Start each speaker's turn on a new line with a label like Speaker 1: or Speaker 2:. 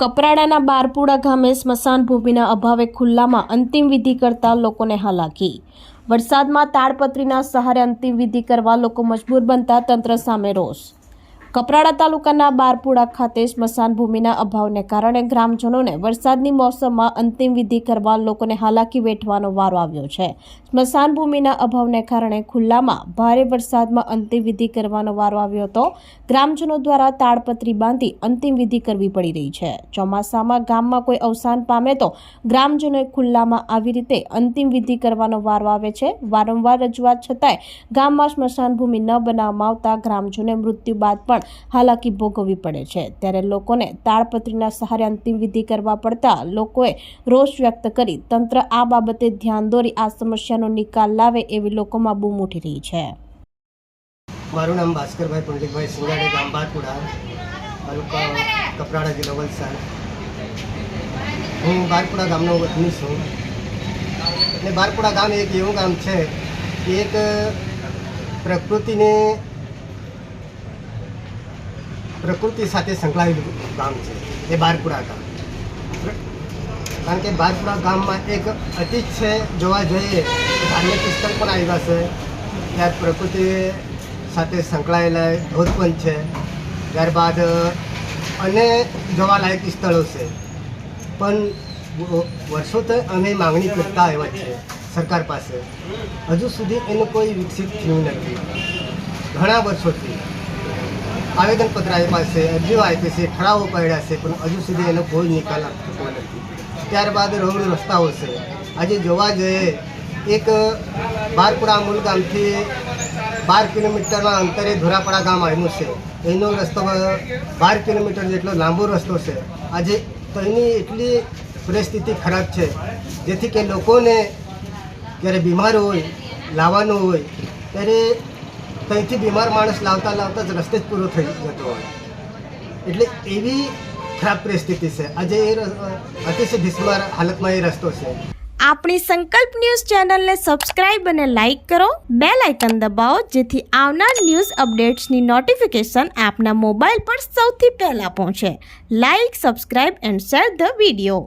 Speaker 1: કપરાડાના બારપુડા ગામે સ્મશાન ભૂમિના અભાવે ખુલ્લામાં અંતિમ વિધિ કરતા લોકોને હાલાકી। વરસાદમાં તાડપત્રીના સહારે અંતિમ વિધિ કરવા લોકો મજબૂર બનતા તંત્ર સામે રોષ। કપરાડા તાલુકાના બારપુડા ખાતે સ્મશાન ભૂમિના અભાવને કારણે ગ્રામજનોને વરસાદની મોસમમાં અંતિમ વિધિ કરવા લોકોને હાલાકી વેઠવાનો વારો આવ્યો છે। સ્મશાન ભૂમિના અભાવને કારણે ખુલ્લામાં ભારે વરસાદમાં અંતિમ વિધિ કરવાનો વારો આવ્યો હતો। ગ્રામજનો દ્વારા તાડપત્રી બાંધી અંતિમ વિધિ કરવી પડી રહી છે। ચોમાસામાં ગામમાં કોઈ અવસાન પામે તો ગ્રામજનોએ ખુલ્લામાં આવી રીતે અંતિમ વિધિ કરવાનો વારો આવે છે। વારંવાર રજૂઆત છતાંય ગામમાં સ્મશાન ભૂમિ ન બનાવવામાં આવતા ગ્રામજનોને મૃત્યુ બાદ પણ હાલાકી ભોગવવી પડે છે। ત્યારે લોકોને તાડપત્રીના સહારે અંતિમ વિધિ કરવા પડતા લોકોએ રોષ વ્યક્ત કરી તંત્ર આ બાબતે ધ્યાન દોરી આ સમસ્યાનો નિકાલ લાવે એવી લોકોમાં બૂમ ઉઠી રહી છે।
Speaker 2: મારું નામ ભાસ્કરભાઈ પુંડલિકભાઈ સિંગાડે, ગામ બારપુડા, તાલુકા કપરાડા, જિલ્લો વલસાડ। હું બારપુડા ગામનો વતની છું અને બારપુડા ગામ એક એવું ગામ છે કે એક પ્રકૃતિ સાથે સંકળાયેલું ગામ છે એ બારપુડા ગામ। કારણ કે બારપુડા ગામમાં એક અતીત છે, જોવા જઈએ ધાર્મિક સ્થળ પણ આવ્યા છે, ત્યાં પ્રકૃતિ સાથે સંકળાયેલા ધોધ પણ છે, ત્યારબાદ અન્ય જોવાલાયક સ્થળો છે। પણ વર્ષોથી અમે માગણી કરતા આવ્યા છે સરકાર પાસે, હજુ સુધી એનું કોઈ વિકસિત થયું નથી। ઘણા વર્ષોથી આવેદનપત્ર આપ્યા છે, અરજીઓ આપી છે, ઠરાવો પડ્યા છે, પણ હજુ સુધી એનો કોઈ નિકાલ થતો નથી। ત્યારબાદ રોડ રસ્તાઓ છે, આજે જોવા જઈએ એક બારપુડા મૂળ ગામથી 12 કિલોમીટરના અંતરે ધોરાપડા ગામ આવ્યું છે, એનો રસ્તો 12 કિલોમીટર જેટલો લાંબો રસ્તો છે। આજે તો એની એટલી પરિસ્થિતિ ખરાબ છે જેથી કે લોકોને જ્યારે બીમાર હોય, લાવવાનું હોય ત્યારે ત્યાંથી બીમાર માણસ લાવતા લાવતા જ રસ્તે જ પૂરો થઈ જતો હોય, એટલે એવી ખરાબ પરિસ્થિતિ છે। આજે એ અતિશય બિસ્માર હાલતમાં એ રસ્તો છે।
Speaker 1: આપણી સંકલ્પ ન્યૂઝ ચેનલને સબસ્ક્રાઇબ અને લાઇક કરો, બેલ આઇકન દબાવો જેથી આવનાર ન્યૂઝ અપડેટ્સની નોટિફિકેશન આપના મોબાઈલ પર સૌથી પહેલા પહોંચે। Like, subscribe and share the video.